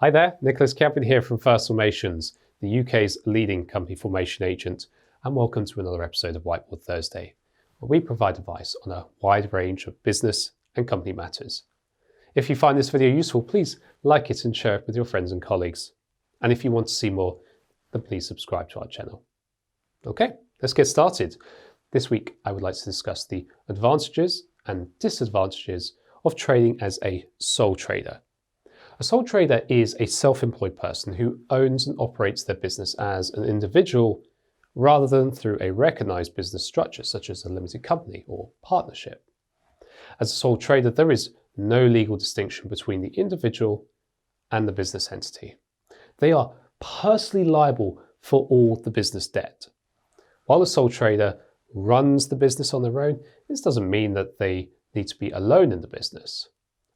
Hi there, Nicholas Campion here from First Formations, the UK's leading company formation agent, and welcome to another episode of Whiteboard Thursday, where we provide advice on a wide range of business and company matters. If you find this video useful, please like it and share it with your friends and colleagues. And if you want to see more, then please subscribe to our channel. Okay, let's get started. This week, I would like to discuss the advantages and disadvantages of trading as a sole trader. A sole trader is a self-employed person who owns and operates their business as an individual rather than through a recognized business structure such as a limited company or partnership. As a sole trader, there is no legal distinction between the individual and the business entity. They are personally liable for all the business debt. While a sole trader runs the business on their own, this doesn't mean that they need to be alone in the business.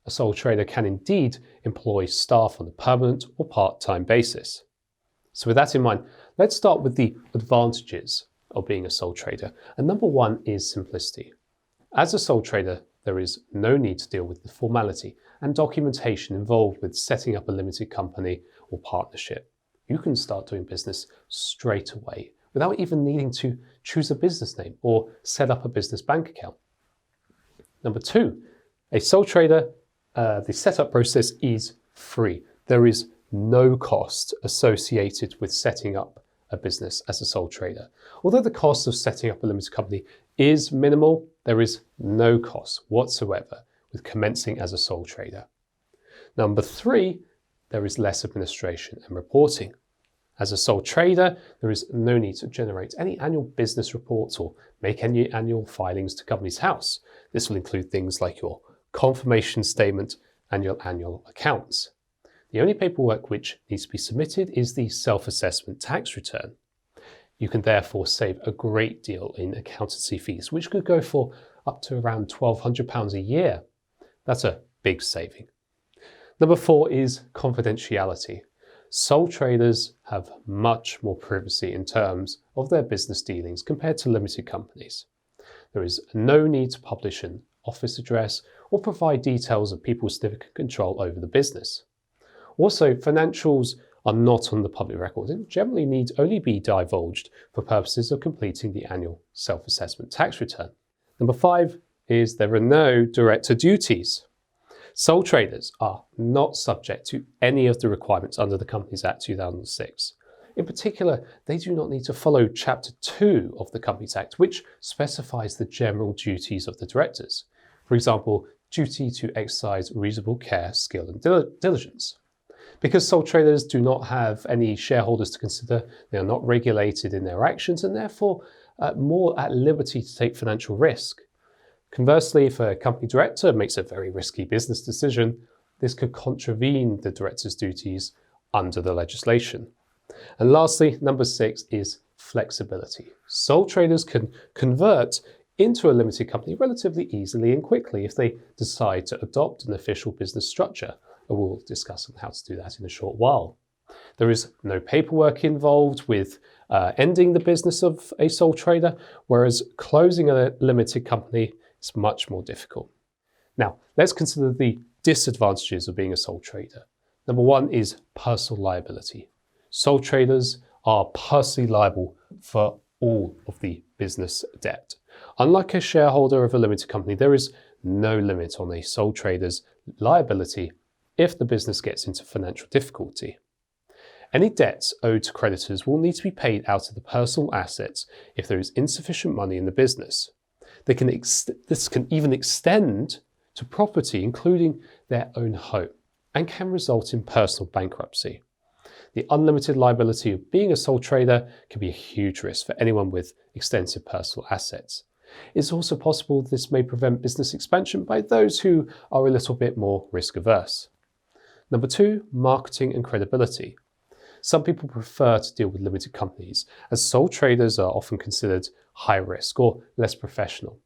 A sole trader can indeed employ staff on a permanent or part-time basis. So with that in mind, let's start with the advantages of being a sole trader. And number one is simplicity. As a sole trader, there is no need to deal with the formality and documentation involved with setting up a limited company or partnership. You can start doing business straight away without even needing to choose a business name or set up a business bank account. Number two, a sole trader, the setup process is free. There is no cost associated with setting up a business as a sole trader. Although the cost of setting up a limited company is minimal, there is no cost whatsoever with commencing as a sole trader. Number three, there is less administration and reporting. As a sole trader, there is no need to generate any annual business reports or make any annual filings to Companies House. This will include things like your confirmation statement and your annual accounts. The only paperwork which needs to be submitted is the self-assessment tax return. You can therefore save a great deal in accountancy fees, which could go for up to around £1,200 a year. That's a big saving. Number four is confidentiality. Sole traders have much more privacy in terms of their business dealings compared to limited companies. There is no need to publish an office address or provide details of people's significant control over the business. Also, financials are not on the public record and generally need only be divulged for purposes of completing the annual self-assessment tax return. Number five is there are no director duties. Sole traders are not subject to any of the requirements under the Companies Act 2006. In particular, they do not need to follow Chapter 2 of the Companies Act, which specifies the general duties of the directors. For example, duty to exercise reasonable care, skill and diligence. Because sole traders do not have any shareholders to consider, they are not regulated in their actions and therefore more at liberty to take financial risk. Conversely, if a company director makes a very risky business decision, this could contravene the director's duties under the legislation. And lastly, number six is flexibility. Sole traders can convert into a limited company relatively easily and quickly if they decide to adopt an official business structure. And we'll discuss how to do that in a short while. There is no paperwork involved with ending the business of a sole trader, whereas closing a limited company is much more difficult. Now, let's consider the disadvantages of being a sole trader. Number one is personal liability. Sole traders are personally liable for all of the business debt. Unlike a shareholder of a limited company, there is no limit on a sole trader's liability if the business gets into financial difficulty. Any debts owed to creditors will need to be paid out of the personal assets if there is insufficient money in the business. This can even extend to property, including their own home, and can result in personal bankruptcy. The unlimited liability of being a sole trader can be a huge risk for anyone with extensive personal assets. It's also possible this may prevent business expansion by those who are a little bit more risk averse. Number two, marketing and credibility. Some people prefer to deal with limited companies, as sole traders are often considered high risk or less professional.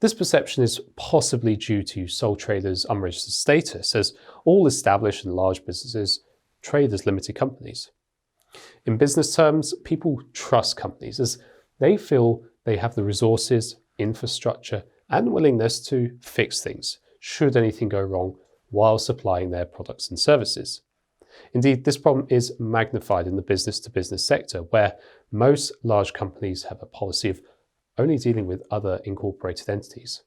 This perception is possibly due to sole traders' unregistered status, as all established and large businesses trade as limited companies. In business terms, people trust companies as they feel they have the resources, infrastructure, and willingness to fix things should anything go wrong while supplying their products and services. Indeed, this problem is magnified in the business-to-business sector, where most large companies have a policy of only dealing with other incorporated entities.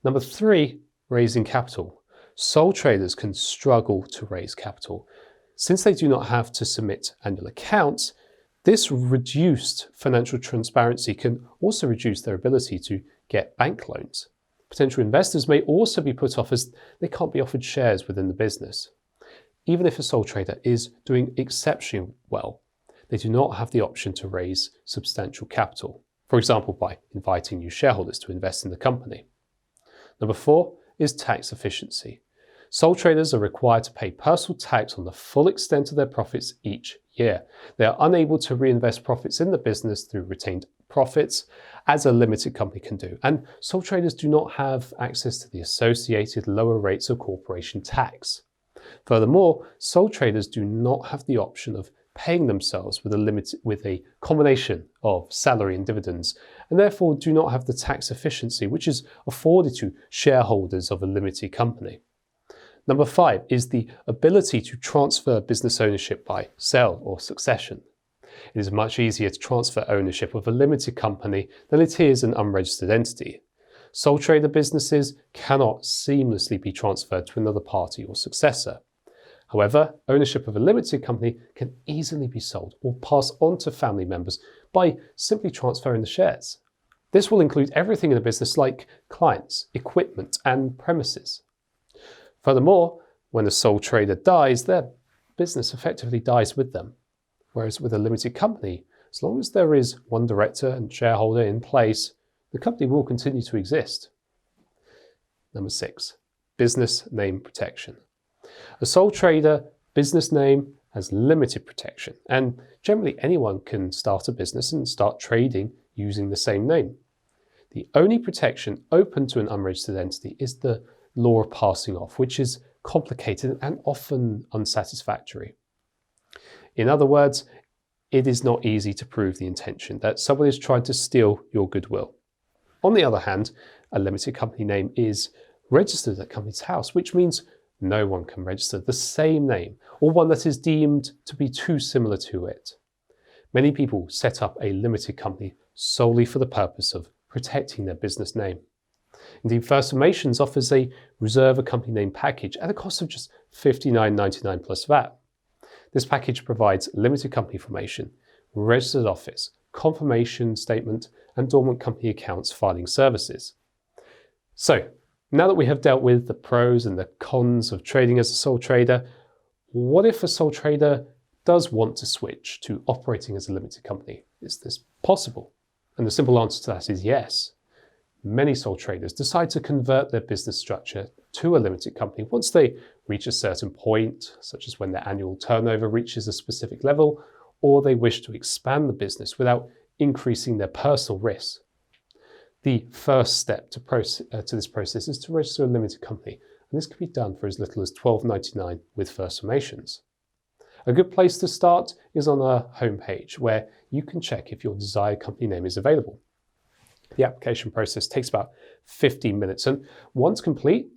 Number 3, raising capital. Sole traders can struggle to raise capital. Since they do not have to submit annual accounts, this reduced financial transparency can also reduce their ability to get bank loans. Potential investors may also be put off as they can't be offered shares within the business. Even if a sole trader is doing exceptionally well, they do not have the option to raise substantial capital, for example by inviting new shareholders to invest in the company. Number 4 is tax efficiency. Sole traders are required to pay personal tax on the full extent of their profits each year. They are unable to reinvest profits in the business through retained profits, as a limited company can do. And sole traders do not have access to the associated lower rates of corporation tax. Furthermore, sole traders do not have the option of paying themselves with a combination of salary and dividends, and therefore do not have the tax efficiency which is afforded to shareholders of a limited company. Number 5 is the ability to transfer business ownership by sale or succession. It is much easier to transfer ownership of a limited company than it is an unregistered entity. Sole trader businesses cannot seamlessly be transferred to another party or successor. However, ownership of a limited company can easily be sold or passed on to family members by simply transferring the shares. This will include everything in a business like clients, equipment, and premises. Furthermore, when a sole trader dies, their business effectively dies with them. Whereas with a limited company, as long as there is one director and shareholder in place, the company will continue to exist. Number 6, business name protection. A sole trader business name has limited protection, and generally anyone can start a business and start trading using the same name. The only protection open to an unregistered entity is the law of passing off, which is complicated and often unsatisfactory. In other words, it is not easy to prove the intention that someone is trying to steal your goodwill. On the other hand, a limited company name is registered at Companies House, which means no one can register the same name or one that is deemed to be too similar to it. Many people set up a limited company solely for the purpose of protecting their business name. Indeed, First Formations offers a Reserve a Company Name package at a cost of just $59.99 plus VAT. This package provides limited company formation, registered office, confirmation statement, and dormant company accounts filing services. So, now that we have dealt with the pros and the cons of trading as a sole trader, what if a sole trader does want to switch to operating as a limited company? Is this possible? And the simple answer to that is yes. Many sole traders decide to convert their business structure to a limited company once they reach a certain point, such as when their annual turnover reaches a specific level, or they wish to expand the business without increasing their personal risks. The first step to this process is to register a limited company, and this can be done for as little as $12.99 with First Formations. A good place to start is on our homepage, where you can check if your desired company name is available. The application process takes about 15 minutes, and once complete,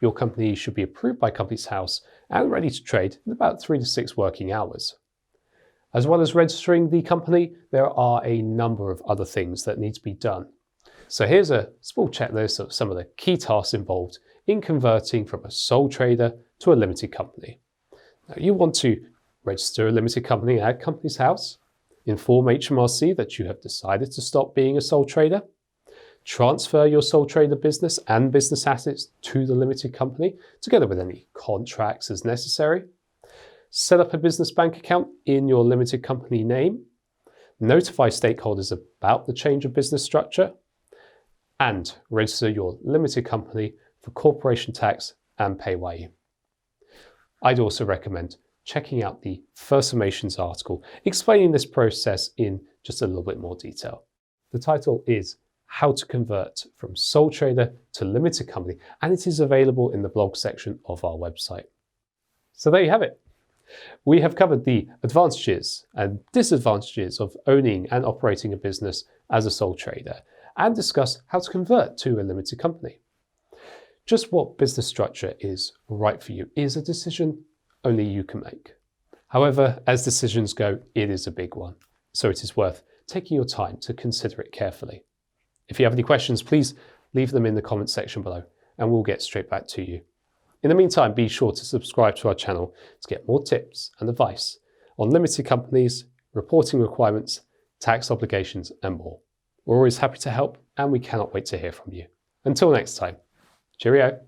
your company should be approved by Companies House and ready to trade in about 3 to 6 working hours. As well as registering the company, there are a number of other things that need to be done. So here's a small checklist of some of the key tasks involved in converting from a sole trader to a limited company. Now, you want to register a limited company at Companies House, inform HMRC that you have decided to stop being a sole trader, transfer your sole trader business and business assets to the limited company, together with any contracts as necessary, set up a business bank account in your limited company name, notify stakeholders about the change of business structure, and register your limited company for corporation tax and PAYE. I'd also recommend checking out the First Formations article explaining this process in just a little bit more detail. The title is How to Convert from Sole Trader to Limited Company, and it is available in the blog section of our website. So there you have it. We have covered the advantages and disadvantages of owning and operating a business as a sole trader, and discuss how to convert to a limited company. Just what business structure is right for you is a decision only you can make. However, as decisions go, it is a big one, so it is worth taking your time to consider it carefully. If you have any questions, please leave them in the comments section below and we'll get straight back to you. In the meantime, be sure to subscribe to our channel to get more tips and advice on limited companies, reporting requirements, tax obligations, and more. We're always happy to help and we cannot wait to hear from you. Until next time, cheerio.